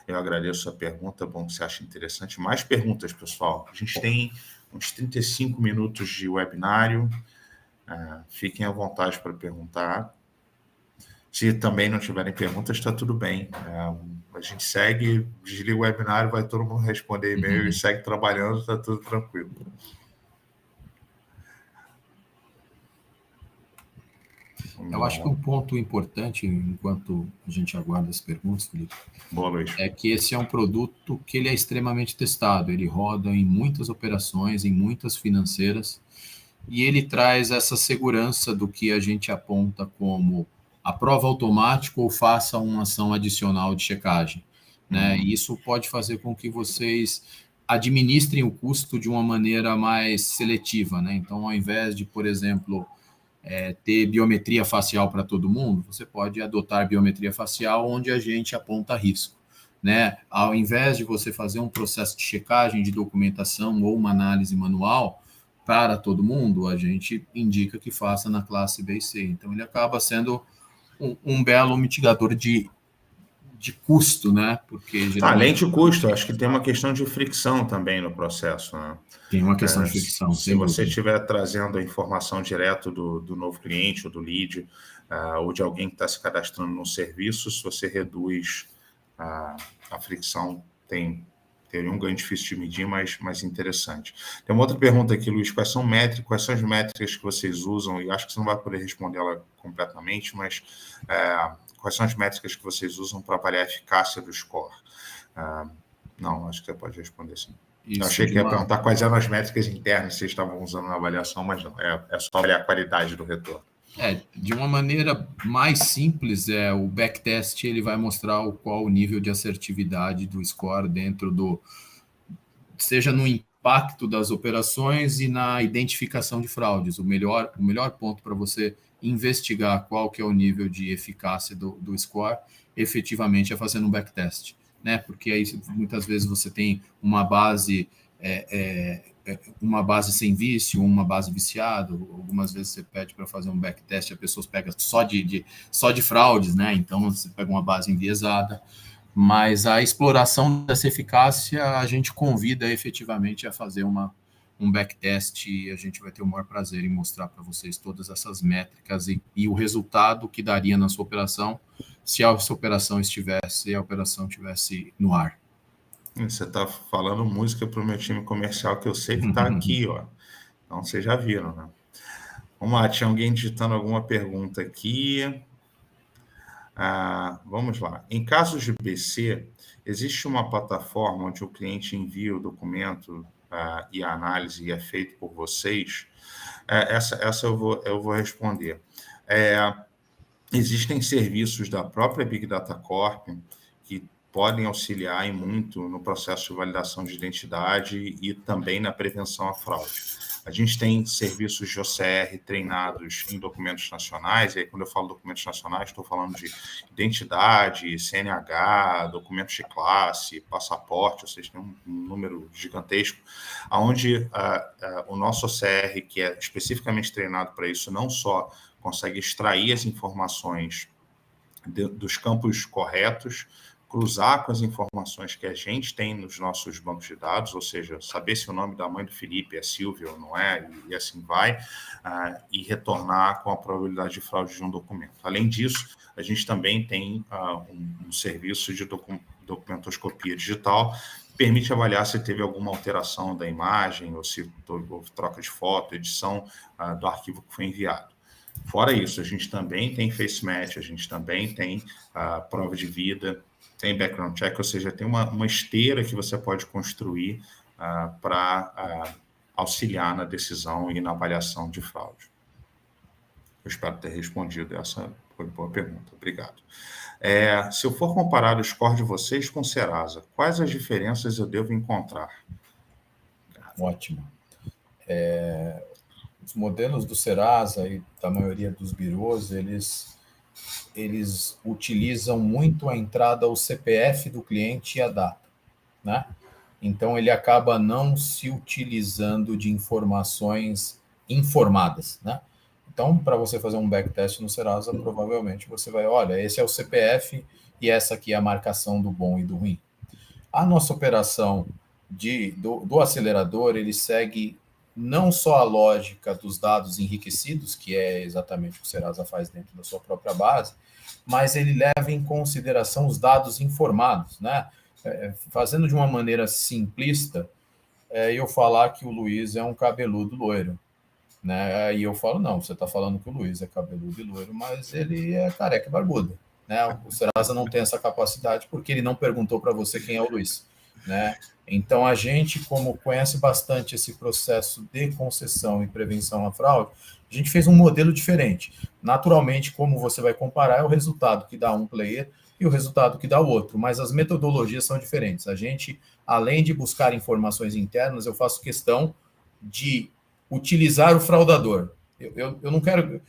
eu agradeço a pergunta, bom que você acha interessante. Mais perguntas, pessoal. A gente tem uns 35 minutos de webinário. Fiquem à vontade para perguntar. Se também não tiverem perguntas, está tudo bem. A gente segue, desliga o webinário, vai todo mundo responder e-mail e segue trabalhando, está tudo tranquilo. Eu acho que um ponto importante, enquanto a gente aguarda as perguntas, Felipe, boa noite, é que esse é um produto que ele é extremamente testado, ele roda em muitas operações, em muitas financeiras, e ele traz essa segurança do que a gente aponta como aprova automático ou faça uma ação adicional de checagem. né? E isso pode fazer com que vocês administrem o custo de uma maneira mais seletiva, né? Então, ao invés de, por exemplo, ter biometria facial para todo mundo, você pode adotar biometria facial onde a gente aponta risco, né? Ao invés de você fazer um processo de checagem de documentação ou uma análise manual para todo mundo, a gente indica que faça na classe B e C. Então, ele acaba sendo um belo mitigador de custo, né? Porque geralmente... Além de custo, acho que tem uma questão de fricção também no processo, né? Tem uma questão de fricção, se você estiver trazendo a informação direto do novo cliente, ou do lead, ou de alguém que está se cadastrando no serviço, se você reduz a fricção, teria um ganho difícil de medir, mas interessante. Tem uma outra pergunta aqui, Luiz, quais são as métricas que vocês usam, e acho que você não vai poder responder ela completamente, mas quais são as métricas que vocês usam para avaliar a eficácia do score? Não, acho que você pode responder sim. Eu achei que ia perguntar quais eram as métricas internas que vocês estavam usando na avaliação, mas não, é só avaliar a qualidade do retorno. De uma maneira mais simples, o backtest ele vai mostrar qual o nível de assertividade do score dentro seja no impacto das operações e na identificação de fraudes. O melhor ponto para você investigar qual que é o nível de eficácia do score, efetivamente é fazendo um backtest, né? Porque aí muitas vezes você tem uma base sem vício, uma base viciada. Algumas vezes você pede para fazer um backtest, a pessoa pega só de fraudes, né? Então você pega uma base enviesada. Mas a exploração dessa eficácia, a gente convida efetivamente a fazer um backtest, e a gente vai ter o maior prazer em mostrar para vocês todas essas métricas e o resultado que daria na sua operação se a operação tivesse no ar. Você está falando música para o meu time comercial, que eu sei que está aqui, ó. Então, vocês já viram, né? Vamos lá, tinha alguém digitando alguma pergunta aqui. Vamos lá. Em casos de BC, existe uma plataforma onde o cliente envia o documento e a análise é feito por vocês? Essa eu vou responder. Existem serviços da própria Big Data Corp que podem auxiliar muito no processo de validação de identidade e também na prevenção à fraude. A gente tem serviços de OCR treinados em documentos nacionais, e aí quando eu falo documentos nacionais, estou falando de identidade, CNH, documentos de classe, passaporte, ou seja, tem um número gigantesco, onde o nosso OCR, que é especificamente treinado para isso, não só consegue extrair as informações dos campos corretos, cruzar com as informações que a gente tem nos nossos bancos de dados, ou seja, saber se o nome da mãe do Felipe é Silvia ou não é, e assim vai, e retornar com a probabilidade de fraude de um documento. Além disso, a gente também tem um serviço de documentoscopia digital, que permite avaliar se teve alguma alteração da imagem, ou se houve troca de foto, edição do arquivo que foi enviado. Fora isso, a gente também tem face match, a gente também tem prova de vida, tem background check, ou seja, tem uma esteira que você pode construir para auxiliar na decisão e na avaliação de fraude. Eu espero ter respondido, essa foi boa pergunta, obrigado. Se eu for comparar o score de vocês com o Serasa, quais as diferenças eu devo encontrar? Ótimo. Os modelos do Serasa e da maioria dos birôs, eles utilizam muito a entrada ao CPF do cliente e a data, né? Então, ele acaba não se utilizando de informações informadas, né? Então, para você fazer um backtest no Serasa, provavelmente você vai, olha, esse é o CPF e essa aqui é a marcação do bom e do ruim. A nossa operação do acelerador, ele segue não só a lógica dos dados enriquecidos, que é exatamente o que o Serasa faz dentro da sua própria base, mas ele leva em consideração os dados informados, né? Fazendo de uma maneira simplista, eu falar que o Luiz é um cabeludo loiro, né? Aí eu falo, não, você está falando que o Luiz é cabeludo e loiro, mas ele é careca e barbudo, né? O Serasa não tem essa capacidade porque ele não perguntou para você quem é o Luiz, né? Então, a gente, como conhece bastante esse processo de concessão e prevenção à fraude, a gente fez um modelo diferente. Naturalmente, como você vai comparar, é o resultado que dá um player e o resultado que dá o outro, mas as metodologias são diferentes. A gente, além de buscar informações internas, eu faço questão de utilizar o fraudador. Eu não quero...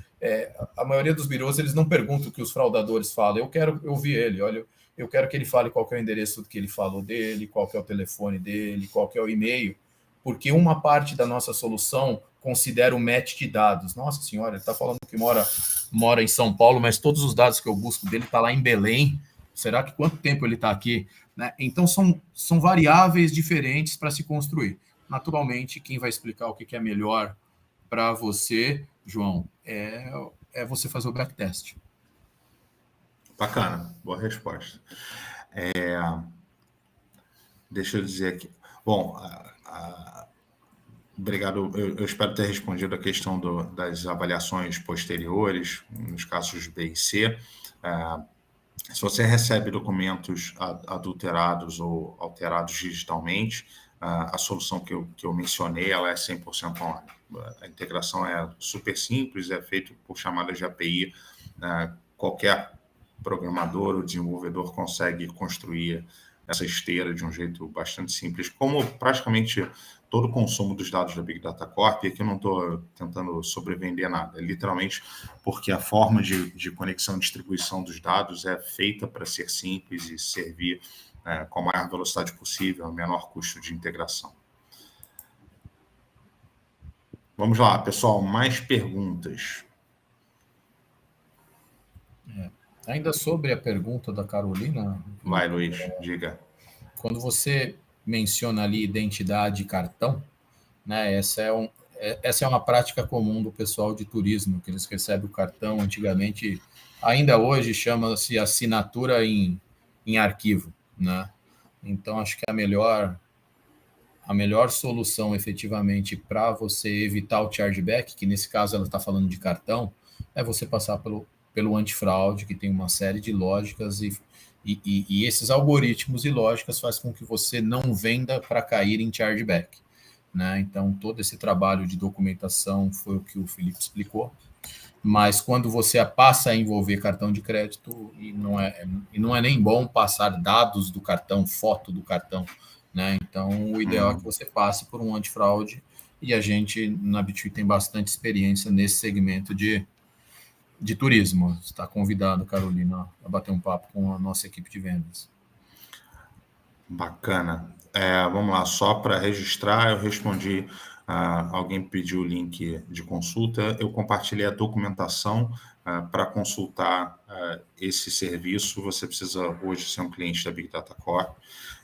a maioria dos birôs, eles não perguntam o que os fraudadores falam. Eu quero ouvir ele. Olha, eu quero que ele fale qual que é o endereço que ele falou dele, qual que é o telefone dele, qual que é o e-mail, porque uma parte da nossa solução considera o match de dados. Nossa senhora, ele está falando que mora em São Paulo, mas todos os dados que eu busco dele estão lá em Belém. Será que quanto tempo ele está aqui? Né? Então, são variáveis diferentes para se construir. Naturalmente, quem vai explicar o que é melhor para você, João, é você fazer o backtest. Bacana, boa resposta. Deixa eu dizer aqui. Bom, obrigado. Eu espero ter respondido a questão das avaliações posteriores, nos casos B e C. Se você recebe documentos adulterados ou alterados digitalmente, a solução que eu mencionei, ela é 100% online. A integração é super simples, é feito por chamadas de API. Qualquer programador ou desenvolvedor consegue construir essa esteira de um jeito bastante simples, como praticamente todo o consumo dos dados da Big Data Corp. E aqui eu não estou tentando sobrevender nada, é literalmente porque a forma de conexão e distribuição dos dados é feita para ser simples e servir com a maior velocidade possível, o menor custo de integração. Vamos lá, pessoal, mais perguntas? Ainda sobre a pergunta da Carolina... Vai, Luiz, diga. Quando você menciona ali identidade e cartão, né, essa é uma prática comum do pessoal de turismo, que eles recebem o cartão antigamente, ainda hoje chama-se assinatura em arquivo, né? Então, acho que a melhor solução, efetivamente, para você evitar o chargeback, que nesse caso ela está falando de cartão, é você passar pelo antifraude, que tem uma série de lógicas e esses algoritmos e lógicas fazem com que você não venda para cair em chargeback, né? Então, todo esse trabalho de documentação foi o que o Felipe explicou, mas quando você passa a envolver cartão de crédito, e não é nem bom passar dados do cartão, foto do cartão, né? Então, o ideal é que você passe por um antifraude, e a gente, na B2B, tem bastante experiência nesse segmento de turismo. Está convidado, Carolina, a bater um papo com a nossa equipe de vendas. Bacana. Vamos lá, só para registrar, eu respondi, alguém pediu o link de consulta, eu compartilhei a documentação para consultar esse serviço. Você precisa hoje ser um cliente da Big Data Corp,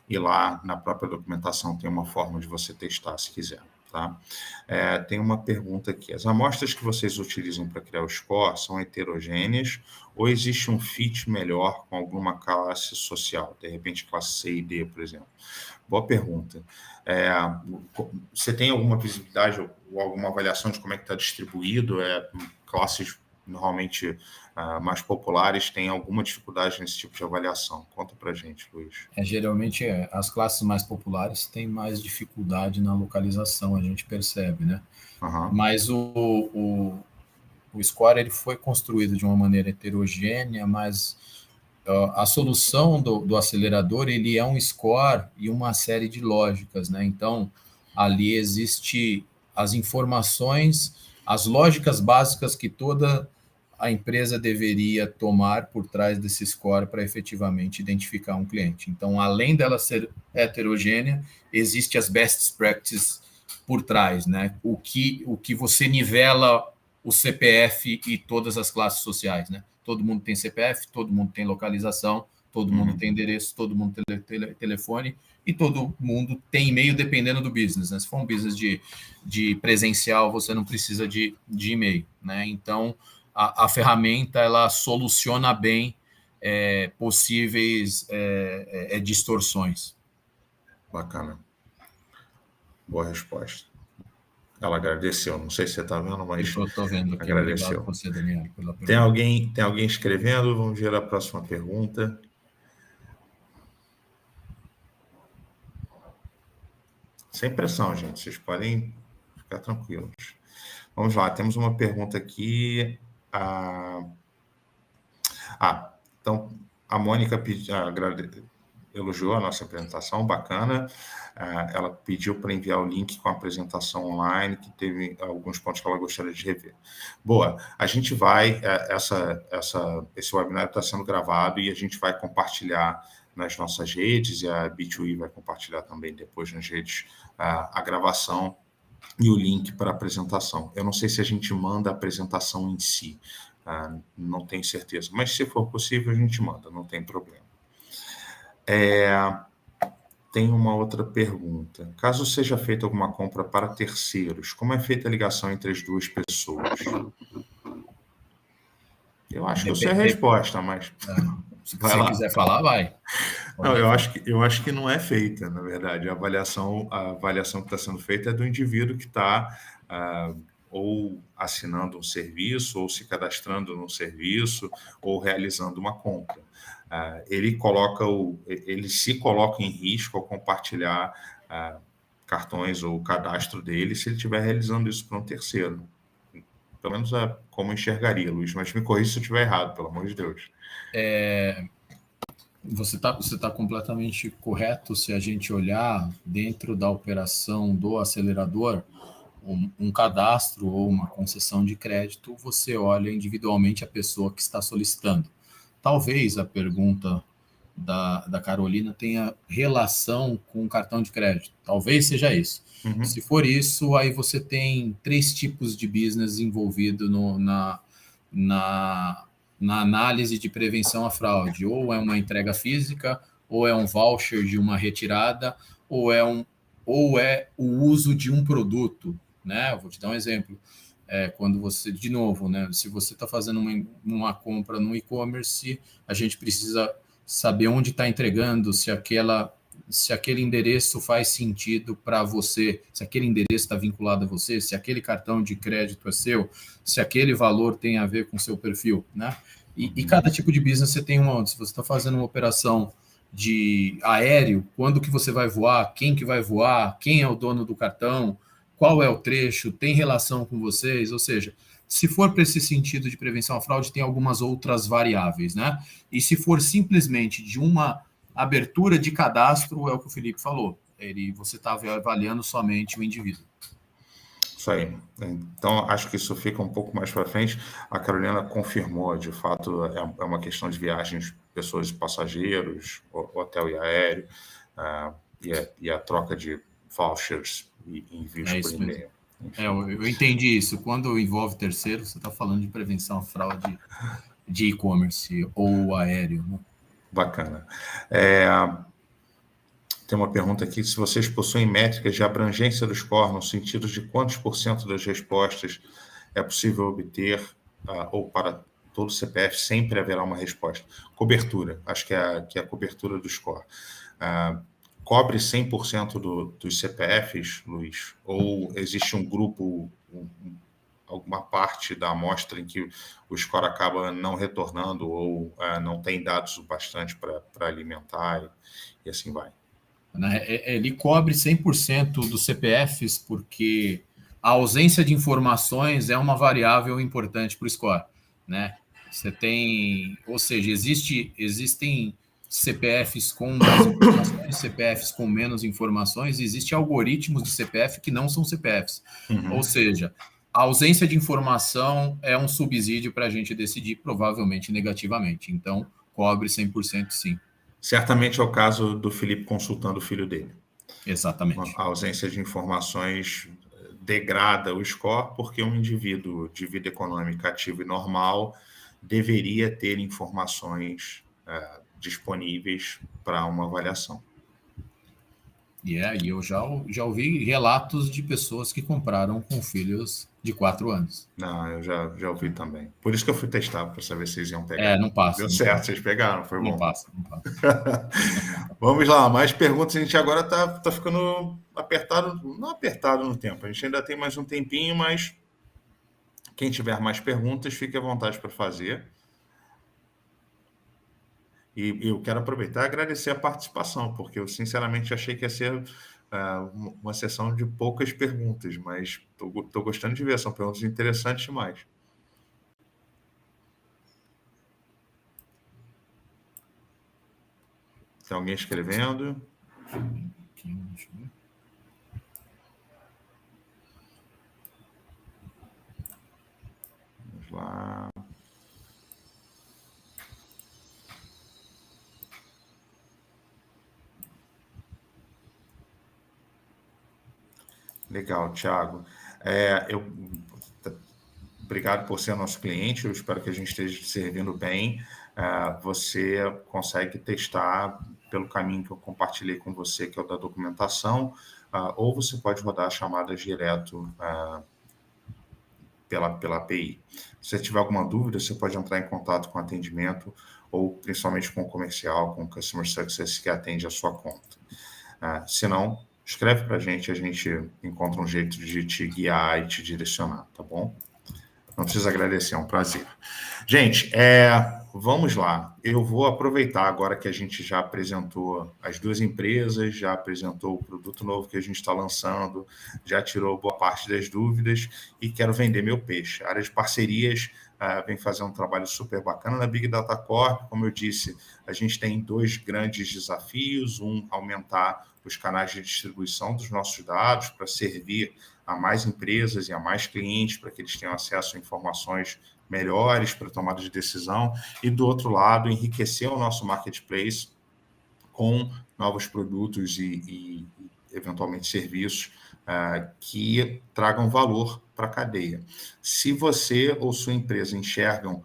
e lá na própria documentação tem uma forma de você testar, se quiser. Tá? Tem uma pergunta aqui. As amostras que vocês utilizam para criar o score são heterogêneas ou existe um fit melhor com alguma classe social? De repente, classe C e D, por exemplo. Boa pergunta. Você tem alguma visibilidade ou alguma avaliação de como é que está distribuído? Classes normalmente mais populares têm alguma dificuldade nesse tipo de avaliação? Conta para a gente, Luiz. Geralmente, as classes mais populares têm mais dificuldade na localização, a gente percebe, né? Uhum. Mas o score ele foi construído de uma maneira heterogênea, mas a solução do acelerador ele é um score e uma série de lógicas, né? Então, ali existe as informações, as lógicas básicas que toda a empresa deveria tomar por trás desse score para efetivamente identificar um cliente. Então, além dela ser heterogênea, existe as best practices por trás, né? O que você nivela o CPF e todas as classes sociais, né? Todo mundo tem CPF, todo mundo tem localização, todo mundo tem endereço, todo mundo tem telefone e todo mundo tem e-mail dependendo do business, né? Se for um business de presencial, você não precisa de e-mail, né? Então, a ferramenta, ela soluciona bem possíveis distorções. Bacana. Boa resposta. Ela agradeceu. Não sei se você está vendo, mas estou vendo aqui. agradeceu. Obrigado você, Daniel, pela pergunta. Tem alguém escrevendo? Vamos ver a próxima pergunta. Sem pressão, gente. Vocês podem ficar tranquilos. Vamos lá. Temos uma pergunta aqui. Então, A Mônica elogiou a nossa apresentação, bacana. Ela pediu para enviar o link com a apresentação online, que teve alguns pontos que ela gostaria de rever. Boa, a gente vai, esse webinar está sendo gravado e a gente vai compartilhar nas nossas redes, e a B2E vai compartilhar também depois nas redes a gravação e o link para a apresentação. Eu não sei se a gente manda a apresentação em si, não tenho certeza, mas se for possível a gente manda, não tem problema. Tem uma outra pergunta. Caso seja feita alguma compra para terceiros, como é feita a ligação entre as duas pessoas? Eu acho que eu sei a resposta, mas... Se você quiser falar, vai. Não, eu acho que não é feita, na verdade. A avaliação que está sendo feita é do indivíduo que está ou assinando um serviço, ou se cadastrando num serviço, ou realizando uma compra. Ele se coloca em risco ao compartilhar cartões ou o cadastro dele se ele estiver realizando isso para um terceiro. Pelo menos é como eu enxergaria, Luiz, mas me corrija se eu estiver errado, pelo amor de Deus. Você tá completamente correto. Se a gente olhar dentro da operação do acelerador, um cadastro ou uma concessão de crédito, você olha individualmente a pessoa que está solicitando. Talvez a pergunta da Carolina tenha relação com o cartão de crédito. Talvez seja isso. Uhum. Se for isso, aí você tem 3 tipos de business envolvido na análise de prevenção à fraude. Ou é uma entrega física, ou é um voucher de uma retirada, ou é o uso de um produto, né? Eu vou te dar um exemplo. Quando você, de novo, né? Se você está fazendo uma compra no e-commerce, a gente precisa saber onde está entregando, se aquele endereço faz sentido para você, se aquele endereço está vinculado a você, se aquele cartão de crédito é seu, se aquele valor tem a ver com o seu perfil, né? E cada tipo de business você tem se você está fazendo uma operação de aéreo, quando que você vai voar, quem que vai voar, quem é o dono do cartão, qual é o trecho, tem relação com vocês, ou seja, se for para esse sentido de prevenção à fraude, tem algumas outras variáveis, né? E se for simplesmente de uma abertura de cadastro, é o que o Felipe falou, você está avaliando somente o indivíduo. Isso aí. Então, acho que isso fica um pouco mais para frente. A Carolina confirmou, de fato, é uma questão de viagens, pessoas e passageiros, hotel e aéreo, e a troca de vouchers e envios por e-mail. Eu entendi isso. Quando envolve terceiro, você está falando de prevenção à fraude de e-commerce ou aéreo, né? Bacana. Tem uma pergunta aqui: se vocês possuem métricas de abrangência do score, no sentido de quantos % das respostas é possível obter, ou para todo CPF sempre haverá uma resposta. Cobertura, acho que é a cobertura do score. Cobre 100% dos CPFs, Luiz? Ou existe um grupo, alguma parte da amostra em que o score acaba não retornando ou não tem dados o bastante para alimentar e assim vai? Ele cobre 100% dos CPFs porque a ausência de informações é uma variável importante para o score, né? Você tem, ou seja, existem CPFs com mais informações, CPFs com menos informações, existem algoritmos de CPF que não são CPFs. Uhum. Ou seja, a ausência de informação é um subsídio para a gente decidir, provavelmente negativamente. Então, cobre 100% sim. Certamente é o caso do Felipe consultando o filho dele. Exatamente. A ausência de informações degrada o score, porque um indivíduo de vida econômica ativa e normal deveria ter informações disponíveis para uma avaliação. E eu já ouvi relatos de pessoas que compraram com filhos de 4 anos. Não, eu já ouvi também. Por isso que eu fui testar, para saber se vocês iam pegar. Não passa. Deu certo, vocês pegaram, foi bom. Não passa. Vamos lá, mais perguntas. A gente agora está ficando apertado, não apertado no tempo. A gente ainda tem mais um tempinho, mas quem tiver mais perguntas, fique à vontade para fazer. E eu quero aproveitar e agradecer a participação, porque eu sinceramente achei que ia ser uma sessão de poucas perguntas, mas estou gostando de ver, são perguntas interessantes demais. Tem alguém escrevendo? Vamos lá. Legal, Thiago. Obrigado por ser nosso cliente, eu espero que a gente esteja te servindo bem. Você consegue testar pelo caminho que eu compartilhei com você, que é o da documentação, ou você pode rodar chamadas direto pela API. Se você tiver alguma dúvida, você pode entrar em contato com o atendimento ou principalmente com o comercial, com o Customer Success que atende a sua conta. Se não, escreve para a gente encontra um jeito de te guiar e te direcionar, tá bom? Não precisa agradecer, é um prazer. Gente, vamos lá. Eu vou aproveitar agora que a gente já apresentou as duas empresas, já apresentou o produto novo que a gente está lançando, já tirou boa parte das dúvidas e quero vender meu peixe. A área de parcerias vem fazendo um trabalho super bacana na Big Data Corp. Como eu disse, a gente tem dois grandes desafios. Um, aumentar os canais de distribuição dos nossos dados para servir a mais empresas e a mais clientes, para que eles tenham acesso a informações melhores para tomada de decisão. E, do outro lado, enriquecer o nosso marketplace com novos produtos e eventualmente, serviços que tragam valor para a cadeia. Se você ou sua empresa enxergam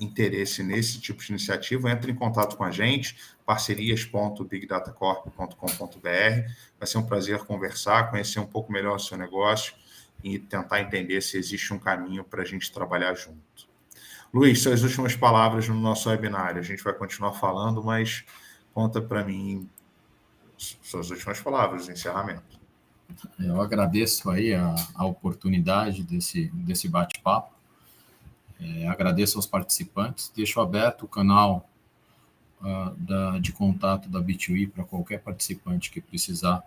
interesse nesse tipo de iniciativa, entre em contato com a gente, parcerias.bigdatacorp.com.br. Vai ser um prazer conversar, conhecer um pouco melhor o seu negócio e tentar entender se existe um caminho para a gente trabalhar junto. Luiz, suas últimas palavras no nosso webinário. A gente vai continuar falando, mas conta para mim suas últimas palavras de encerramento. Eu agradeço aí a oportunidade desse bate-papo. Agradeço aos participantes. Deixo aberto o canal de contato da B2E para qualquer participante que precisar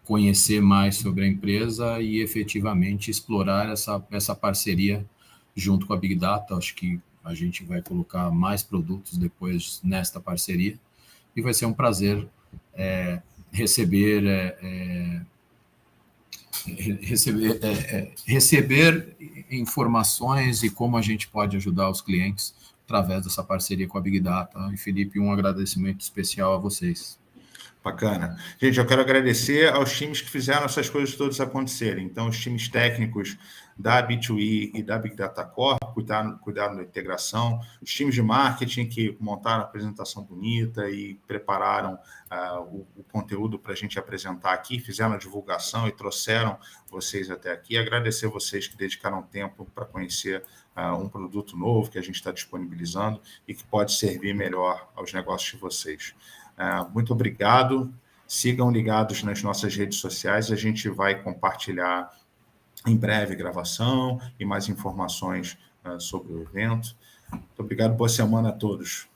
conhecer mais sobre a empresa e efetivamente explorar essa parceria junto com a Big Data. Acho que a gente vai colocar mais produtos depois nesta parceria e vai ser um prazer receber informações e como a gente pode ajudar os clientes através dessa parceria com a Big Data. E, Felipe, um agradecimento especial a vocês. Bacana. Gente, eu quero agradecer aos times que fizeram essas coisas todas acontecerem. Então, os times técnicos da B2E e da Big Data Corp cuidaram da integração, os times de marketing que montaram a apresentação bonita e prepararam o conteúdo para a gente apresentar aqui, fizeram a divulgação e trouxeram vocês até aqui. Agradecer vocês que dedicaram tempo para conhecer um produto novo que a gente está disponibilizando e que pode servir melhor aos negócios de vocês. Muito obrigado, sigam ligados nas nossas redes sociais, a gente vai compartilhar em breve gravação e mais informações sobre o evento. Muito obrigado, boa semana a todos.